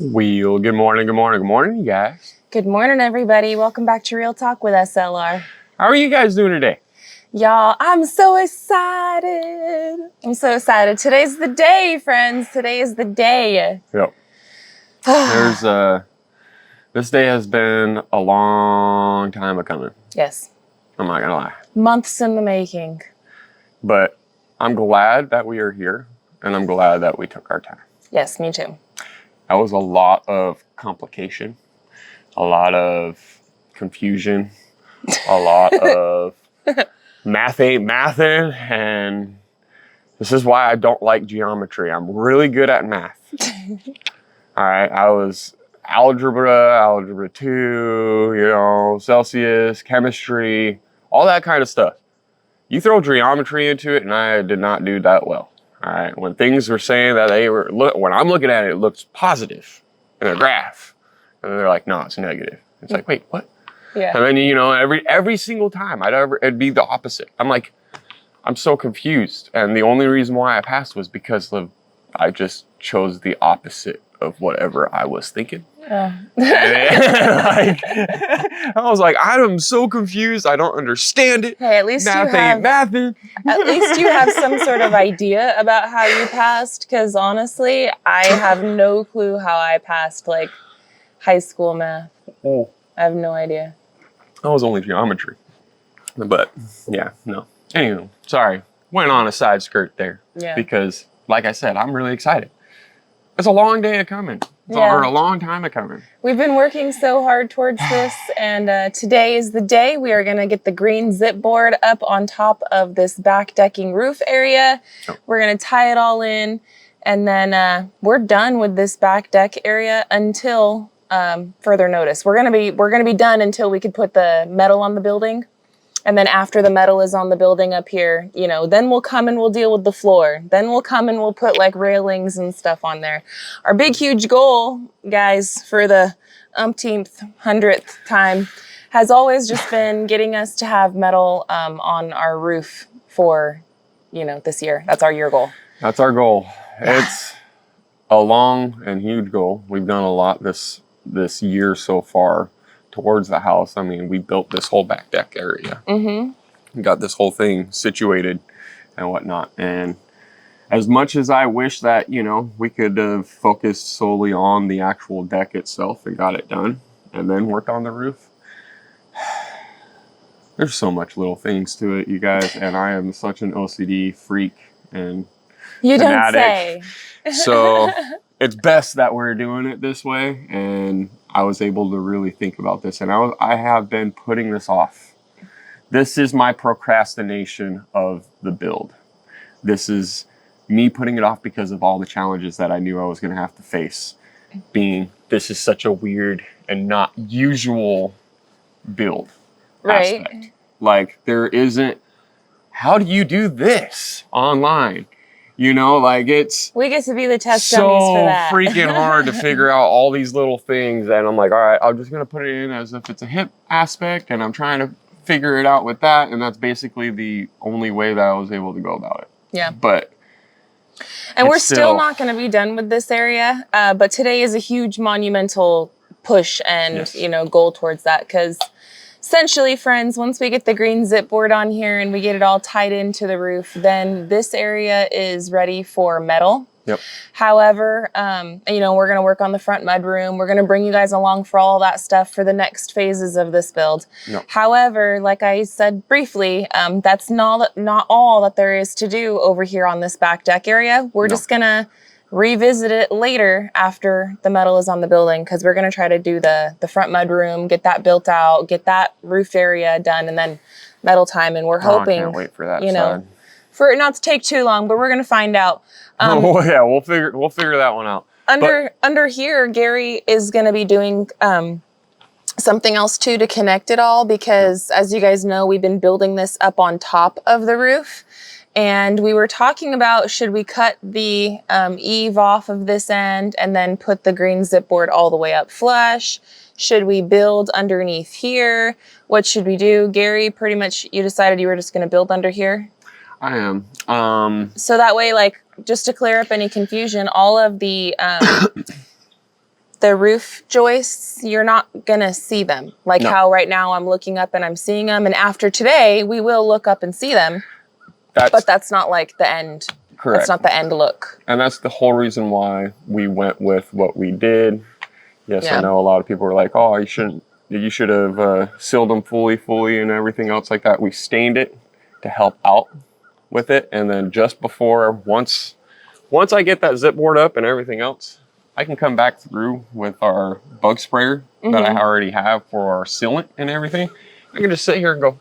Well, good morning, you guys. Good morning, everybody. Welcome back to Real Talk with SLR. How are you guys doing today? Y'all, I'm so excited. Today's the day, friends. Today is the day. Yep. This day has been a long time coming. Yes. I'm not gonna lie. Months in the making. But I'm glad that we are here, and I'm glad that we took our time. Yes, me too. That was a lot of complication, a lot of confusion, a lot of math ain't mathin', and this is why I don't like geometry. I'm really good at math. All right, I was algebra 2, Celsius, chemistry, all that kind of stuff. You throw geometry into it, and I did not do that well. All right, when things were saying that when I'm looking at it, it looks positive in a graph, and they're like, no, it's negative. It's like, wait, what? Yeah. And then, every single time it'd be the opposite. I'm so confused. And the only reason why I passed was because I just chose the opposite of whatever I was thinking. Oh. I was like, I'm so confused. I don't understand it. Hey, at least Math ain't mathin'. At least you have some sort of idea about how you passed, because honestly, I have no clue how I passed like high school math. Oh. I have no idea. That was only geometry. But yeah, no. Anyway, sorry. Went on a side skirt there. Yeah. Because, like I said, I'm really excited. It's a long day of coming. Or a long time of coming. We've been working so hard towards this, and today is the day. We are going to get the green zip board up on top of this back decking roof area. Oh. We're going to tie it all in, and then we're done with this back deck area until further notice. We're going to be done until we could put the metal on the building. And then after the metal is on the building up here, then we'll come and we'll deal with the floor. Then we'll come and we'll put like railings and stuff on there. Our big, huge goal, guys, for the umpteenth, 100th time has always just been getting us to have metal on our roof for, this year. That's our year goal. That's our goal. It's a long and huge goal. We've done a lot this year so far towards the house. I mean, we built this whole back deck area. Mm-hmm. We got this whole thing situated and whatnot. And as much as I wish that, we could have focused solely on the actual deck itself and got it done and then worked on the roof, there's so much little things to it, you guys. And I am such an OCD freak and you fanatic. Don't say. So it's best that we're doing it this way. And I was able to really think about this, and I have been putting this off. This is my procrastination of the build. This is me putting it off because of all the challenges that I knew I was going to have to face. This is such a weird and not usual build aspect. Like there isn't. How do you do this online? We get to be the test dummies for that. So freaking hard to figure out all these little things. And I'm like, all right, I'm just going to put it in as if it's a hip aspect. And I'm trying to figure it out with that. And that's basically the only way that I was able to go about it. Yeah. And we're still not going to be done with this area. But today is a huge monumental push and, goal towards that. Because essentially, friends, once we get the green zip board on here and we get it all tied into the roof, then this area is ready for metal. Yep. However, we're going to work on the front mudroom. We're going to bring you guys along for all that stuff for the next phases of this build. Yep. However, like I said briefly, that's not all that there is to do over here on this back deck area. We're just going to revisit it later after the metal is on the building, because we're going to try to do the front mud room, get that built out, get that roof area done, and then metal time. And we're hoping, I can't wait for that side. For it not to take too long, but we're going to find out. We'll figure that one out. Under here, Gary is going to be doing something else too to connect it all, because as you guys know, we've been building this up on top of the roof. And we were talking about, should we cut the eave off of this end and then put the green zip board all the way up flush? Should we build underneath here? What should we do? Gary, pretty much you decided you were just going to build under here? I am. So that way, just to clear up any confusion, all of the the roof joists, you're not gonna see them. Like how right now I'm looking up and I'm seeing them. And after today, we will look up and see them. But that's not like the end. Correct. That's not the end look. And that's the whole reason why we went with what we did. Yes, I know a lot of people were like, oh, you should have sealed them fully and everything else like that. We stained it to help out with it. And then just before, once I get that zip board up and everything else, I can come back through with our bug sprayer that I already have for our sealant and everything. I can just sit here and go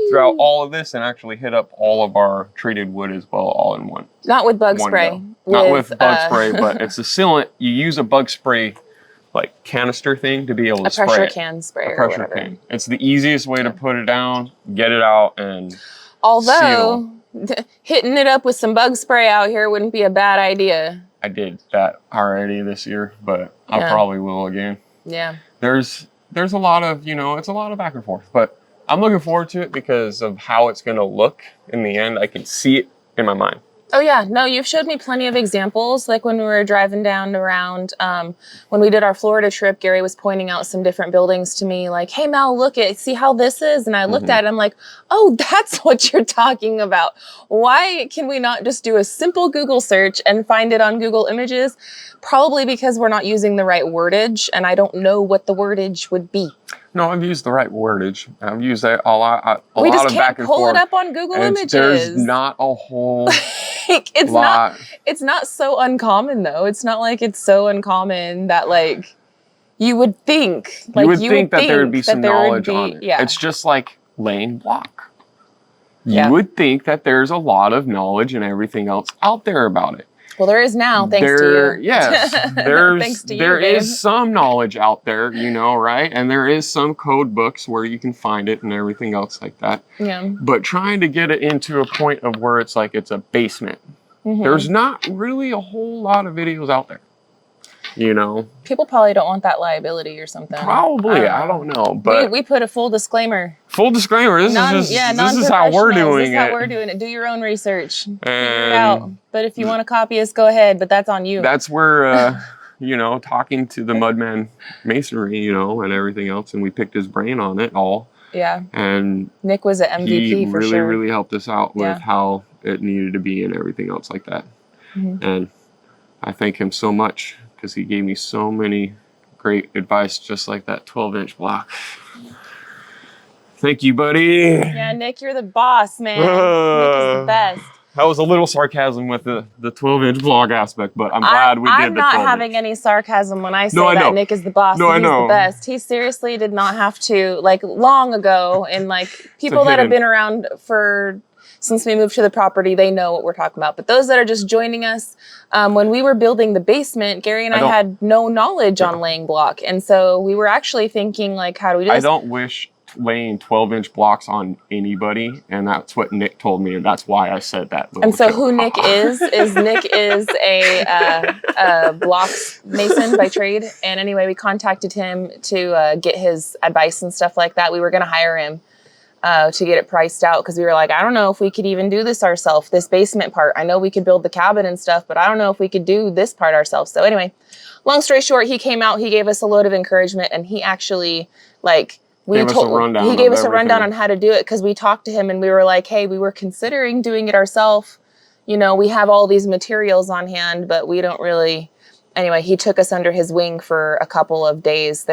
throughout all of this and actually hit up all of our treated wood as well, all in one. Not with bug spray. Not with bug spray, but it's a sealant. You use a bug spray like canister thing to be able to spray it. A pressure can sprayer. A pressure can. It's the easiest way to put it down, get it out, and although hitting it up with some bug spray out here wouldn't be a bad idea. I did that already this year, but I probably will again. Yeah. There's a lot of, it's a lot of back and forth, but I'm looking forward to it because of how it's going to look in the end. I can see it in my mind. Oh yeah, no, you've showed me plenty of examples. Like when we were driving down around, when we did our Florida trip, Gary was pointing out some different buildings to me like, hey Mel, see how this is? And I looked at it, I'm like, oh, that's what you're talking about. Why can we not just do a simple Google search and find it on Google Images? Probably because we're not using the right wordage and I don't know what the wordage would be. No, I've used the right wordage. I've used that a lot of back and forth. We just can't pull it up on Google Images. There's not a whole it's lot. It's not so uncommon though. It's not like it's so uncommon that like you would think. Like you would think that there would be some knowledge on it. Yeah. It's just like laying block. You would think that there's a lot of knowledge and everything else out there about it. Well, there is now, thanks to you. Yes, there is some knowledge out there, right? And there is some code books where you can find it and everything else like that. Yeah. But trying to get it into a point of where it's like it's a basement, there's not really a whole lot of videos out there, People probably don't want that liability or something. Probably, I don't know. But we put a full disclaimer. Full disclaimer. This is how we're doing it. This is how we're doing it. Do your own research. Figure it out. But if you want to copy us, go ahead. But that's on you. That's where, talking to the Mudman Masonry, and everything else, and we picked his brain on it all. Yeah. And Nick was an MVP for sure. He really helped us out with how it needed to be and everything else like that. And I thank him so much because he gave me so many great advice, just like that 12-inch block. Thank you, buddy. Yeah, Nick, you're the boss, man. Nick is the best. That was a little sarcasm with the 12-inch vlog aspect, but I'm glad we did the 12-inch. I'm not having any sarcasm when I say that Nick is the boss and he's the best. He seriously did not have to, long ago, and people that have been around since we moved to the property, they know what we're talking about. But those that are just joining us, when we were building the basement, Gary and I had no knowledge on laying block. And so we were actually thinking, how do we do this? I don't wish laying 12-inch blocks on anybody, and that's what Nick told me, and that's why I said that. And so who Nick is Nick is a block mason by trade. And anyway, we contacted him to get his advice and stuff like that. We were going to hire him to get it priced out because we were like, I don't know if we could even do this ourselves, this basement part. I know we could build the cabin and stuff, but I don't know if we could do this part ourselves. So anyway, long story short, he came out, he gave us a load of encouragement, and he actually he gave us a rundown on how to do it because we talked to him and we were like, hey, we were considering doing it ourselves. We have all these materials on hand, but we don't really. Anyway, he took us under his wing for a couple of days.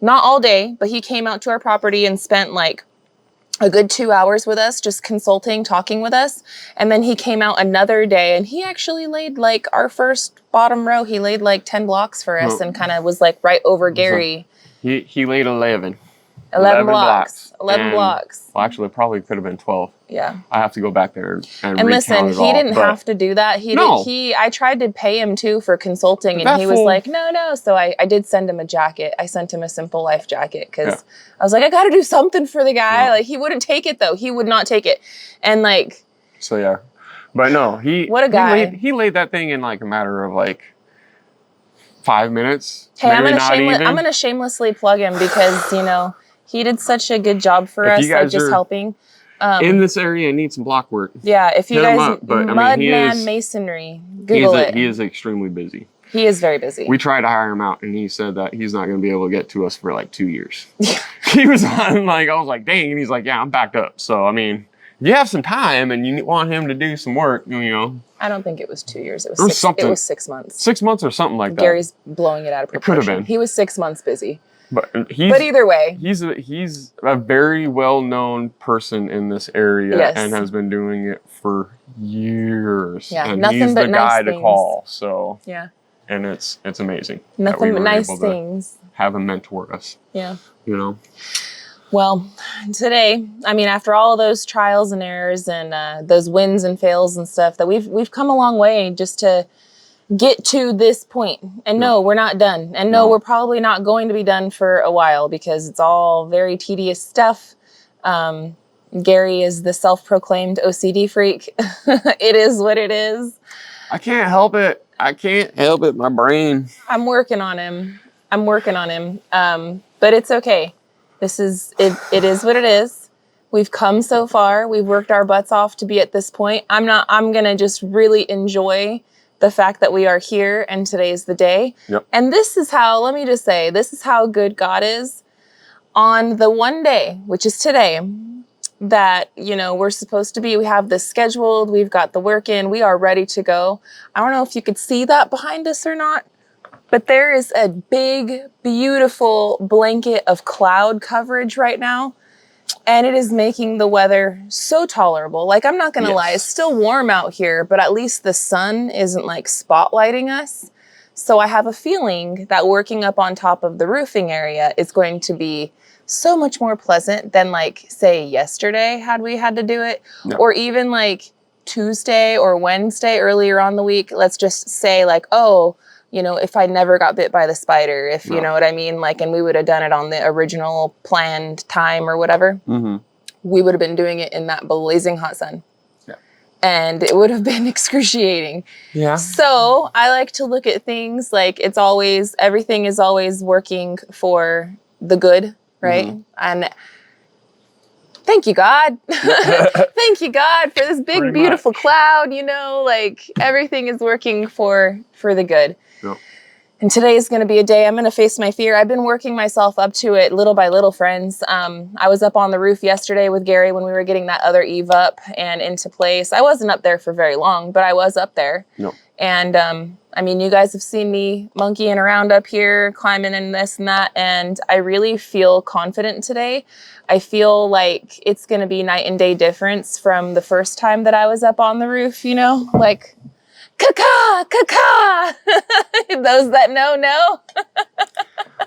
Not all day, but he came out to our property and spent a good 2 hours with us, just consulting, talking with us. And then he came out another day and he actually laid our first bottom row. He laid 10 blocks for us and kind of was right over Gary. He laid 11. 11 blocks. 11 blocks. Well, actually, it probably could have been 12. Yeah. I have to go back there and listen, he didn't have to do that. I tried to pay him too for consulting, and he was like, no. So I did send him a jacket. I sent him a Simple Life jacket because I was like, I got to do something for the guy. He wouldn't take it though. He would not take it. And So yeah, but no, what a guy. He laid that thing in a matter of 5 minutes. Hey, I'm gonna shamelessly plug him because he did such a good job for us, just helping. In this area, need some block work. Yeah, if you guys, Mudman Masonry, Google it. He is extremely busy. He is very busy. We tried to hire him out, and he said that he's not going to be able to get to us for like 2 years. He was on like, I was like, dang. And he's like, yeah, I'm backed up. So, I mean, if you have some time and you want him to do some work, you know. I don't think it was 2 years. It was, something. It was 6 months. 6 months or something like that. Gary's blowing it out of proportion. It could have been. He was 6 months busy. But either way, he's a very well-known person in this area and has been doing it for years. Yeah, and nothing he's but the nice guy things. to call. So yeah, and it's amazing. Nothing but nice things. Have him mentor us. Yeah, you know. Well, today, I mean, after all of those trials and errors and those wins and fails and stuff, that we've come a long way just to get to this point. And no, we're not done. And no, we're probably not going to be done for a while because it's all very tedious stuff. Gary is the self-proclaimed OCD freak. It is what it is. I can't help it. My brain. I'm working on him. But it's okay. It is what it is. We've come so far. We've worked our butts off to be at this point. I'm going to just really enjoy the fact that we are here and today is the day. Yep. And this is how good God is on the one day, which is today, that, you know, we're supposed to be. We have this scheduled. We've got the work in. We are ready to go. I don't know if you could see that behind us or not, but there is a big, beautiful blanket of cloud coverage right now. And it is making the weather so tolerable. Like, I'm not going to lie, it's still warm out here, but at least the sun isn't like spotlighting us. So I have a feeling that working up on top of the roofing area is going to be so much more pleasant than, like, say yesterday had we had to do it, or even like Tuesday or Wednesday earlier on the week. Let's just say, like, oh, you know, if I never got bit by the spider, if you know what I mean, like, and we would have done it on the original planned time or whatever, we would have been doing it in that blazing hot sun. Yeah. And it would have been excruciating. Yeah. So I like to look at things like everything is always working for the good, right? And thank you, God. Thank you, God, for this big, beautiful cloud, you know, like everything is working for the good. Yep. And today is going to be a day I'm going to face my fear. I've been working myself up to it little by little, friends. I was up on the roof yesterday with Gary when we were getting that other eave up and into place. I wasn't up there for very long, but I was up there. Yep. And I mean, you guys have seen me monkeying around up here, climbing and this and that, and I really feel confident today. I feel like it's going to be night and day difference from the first time that I was up on the roof, you know, like, caca, caca. Those that know.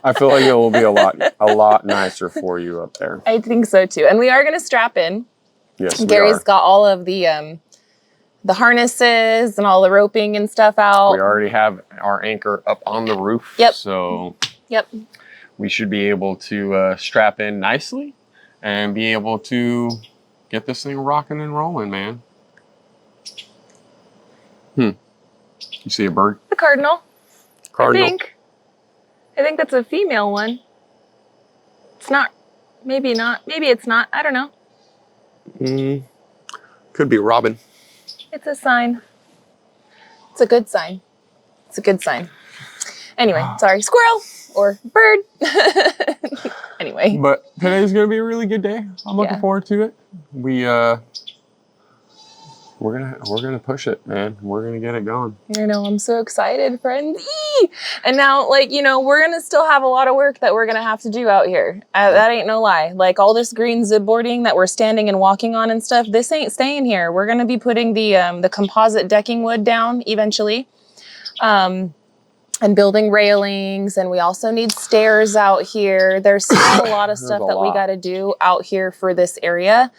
I feel like it will be a lot nicer for you up there. I think so too. And we are going to strap in. Yes, Gary's got all of the harnesses and all the roping and stuff out. We already have our anchor up on the roof. Yep. So we should be able to strap in nicely and be able to get this thing rocking and rolling, man. You see a bird? The cardinal. Cardinal. I think that's a female one. It's not. Maybe not. Maybe it's not. I don't know. Could be a robin. It's a sign. It's a good sign. It's a good sign. Anyway, sorry, squirrel or bird. Anyway. But today's gonna be a really good day. I'm looking forward to it. We're gonna push it, man. We're gonna get it going. I know, I'm so excited, friends. Eee! And now, like, you know, we're gonna still have a lot of work that we're gonna have to do out here. That ain't no lie. Like, all this green zip boarding that we're standing and walking on and stuff, this ain't staying here. We're gonna be putting the composite decking wood down eventually. And building railings, and we also need stairs out here. There's still a lot of stuff that we gotta do out here for this area.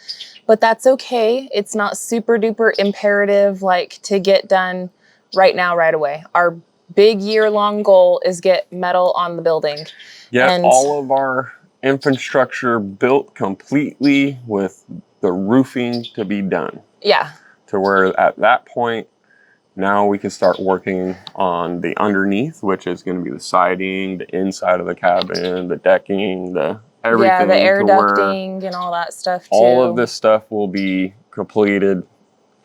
But that's okay. It's not super duper imperative, like, to get done right now, right away. Our big year-long goal is get metal on the building. Yeah, and all of our infrastructure built completely with the roofing to be done. Yeah. To where at that point, now we can start working on the underneath, which is going to be the siding, the inside of the cabin, the decking, the everything. Yeah, the air ducting and all that stuff too. All of this stuff will be completed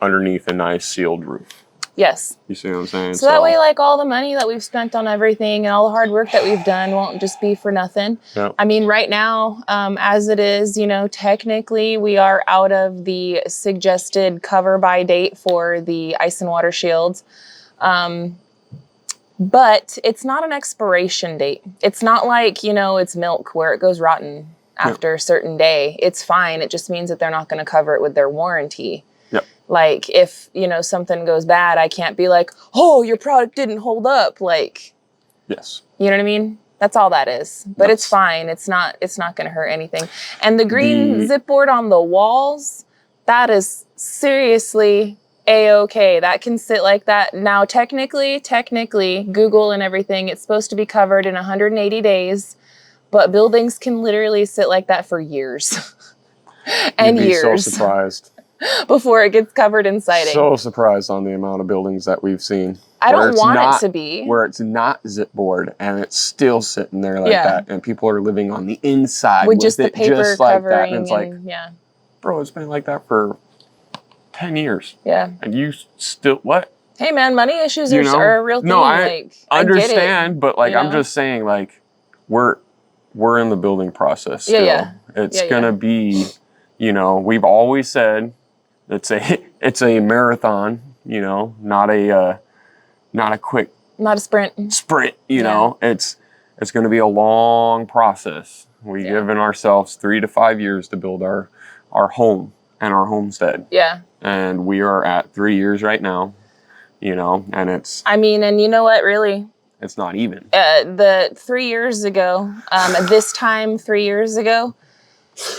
underneath a nice sealed roof. Yes. You see what I'm saying? So that way, like, all the money that we've spent on everything and all the hard work that we've done won't just be for nothing. Yep. I mean, right now, as it is, you know, technically we are out of the suggested cover by date for the ice and water shields. But it's not an expiration date. It's not like, you know, it's milk where it goes rotten after a certain day. It's fine. It just means that they're not going to cover it with their warranty. Yep. Like, if, you know, something goes bad, I can't be like, oh, your product didn't hold up. Like, yes. You know what I mean? That's all that is. But it's fine. It's not going to hurt anything. And the green zip board on the walls, that is seriously A-okay. That can sit like that. Now, technically, Google and everything, it's supposed to be covered in 180 days. But buildings can literally sit like that for years. And You'd be years. so surprised. Before it gets covered in siding. So surprised on the amount of buildings that we've seen. I don't want it to be. Where it's not zip board and it's still sitting there like that. And people are living on the inside with just the paper just like covering. that. And it's like, bro, it's been like that for 10 years. Yeah. And you still, what? Hey man, money issues are a real thing. No, I understand, but like, you know? I'm just saying, like, we're in the building process still. Yeah. It's gonna be, you know, we've always said it's a marathon, you know, not a quick, not a sprint, you know. It's going to be a long process. We've given ourselves 3 to 5 years to build our home and our homestead. Yeah. And we are at 3 years right now, you know, and it's, I mean, and you know what, really? It's not even. The 3 years ago, this time 3 years ago,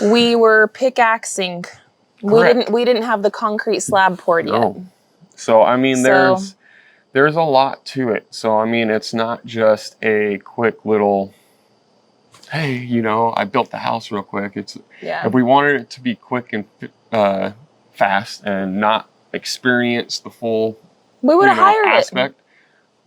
we were pickaxing. Correct. We didn't have the concrete slab poured yet. So I mean, there's a lot to it. So I mean, it's not just a quick little, hey, you know, I built the house real quick. It's if we wanted it to be quick and fast and not experience the full, we would have hired aspect.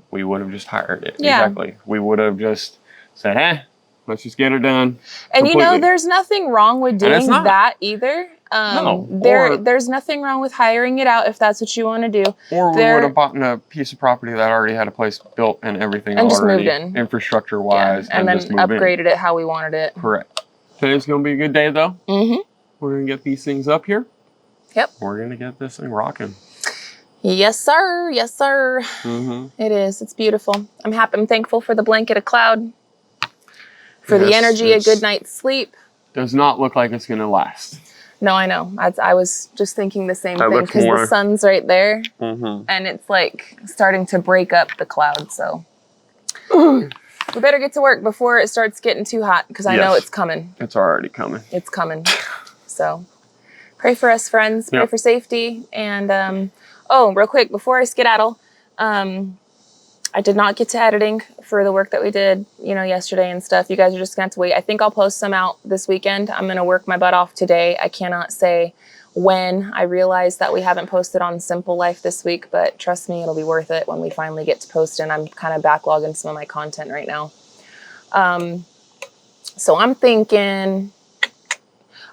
We would have just hired it. Yeah. Exactly. We would have just said, let's just get it done. And completely. you know, there's nothing wrong with doing that either. No. There's nothing wrong with hiring it out if that's what you want to do. Or we would have bought a piece of property that already had a place built and everything and already. Just moved in. Infrastructure-wise. And then upgraded it how we wanted it. Correct. Today's going to be a good day, though. Mm-hmm. We're going to get these things up here. Yep. We're going to get this thing rocking. Yes, sir. Yes, sir. Mm-hmm. It is. It's beautiful. I'm happy. I'm thankful for the blanket of cloud. For the energy, a good night's sleep. Does not look like it's going to last. No, I know. I was just thinking the same thing because the sun's right there. Mm-hmm. And it's like starting to break up the cloud. So we better get to work before it starts getting too hot because I know it's coming. It's already coming. It's coming. So pray for us, friends. Pray for safety. And real quick, before I skedaddle, I did not get to editing for the work that we did, you know, yesterday and stuff. You guys are just going to have to wait. I think I'll post some out this weekend. I'm going to work my butt off today. I cannot say when. I realize that we haven't posted on Simple Life this week, but trust me, it'll be worth it when we finally get to posting. I'm kind of backlogging some of my content right now. So I'm thinking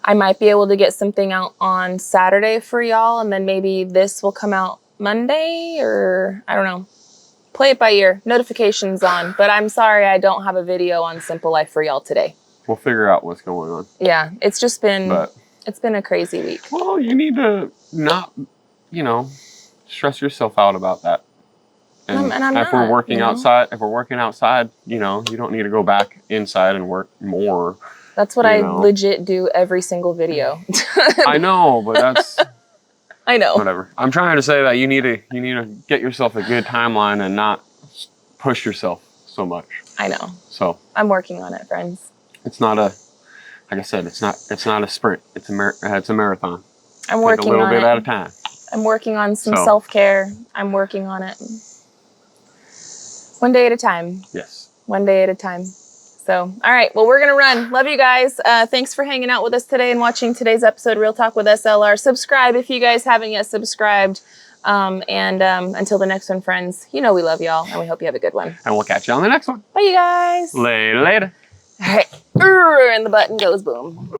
I might be able to get something out on Saturday for y'all, and then maybe this will come out Monday, or I don't know. Play it by ear. Notifications on. But I'm sorry I don't have a video on Simple Life for y'all today. We'll figure out what's going on. Yeah, it's just been, it's been a crazy week. Well, you need to not, you know, stress yourself out about that. And I'm if we're working outside, you know, you don't need to go back inside and work more. That's what I legit do every single video. I know, but that's... I know. Whatever. I'm trying to say that you need to get yourself a good timeline and not push yourself so much. I know. So I'm working on it, friends. It's not like I said, it's not a sprint. It's a marathon. I'm working on it. A little bit at a time. I'm working on some self-care. I'm working on it. One day at a time. Yes. One day at a time. So, all right. Well, we're going to run. Love you guys. Thanks for hanging out with us today and watching today's episode, Real Talk with SLR. Subscribe if you guys haven't yet subscribed. Until the next one, friends, you know we love y'all and we hope you have a good one. And we'll catch you on the next one. Bye, you guys. Later. All right. And the button goes boom.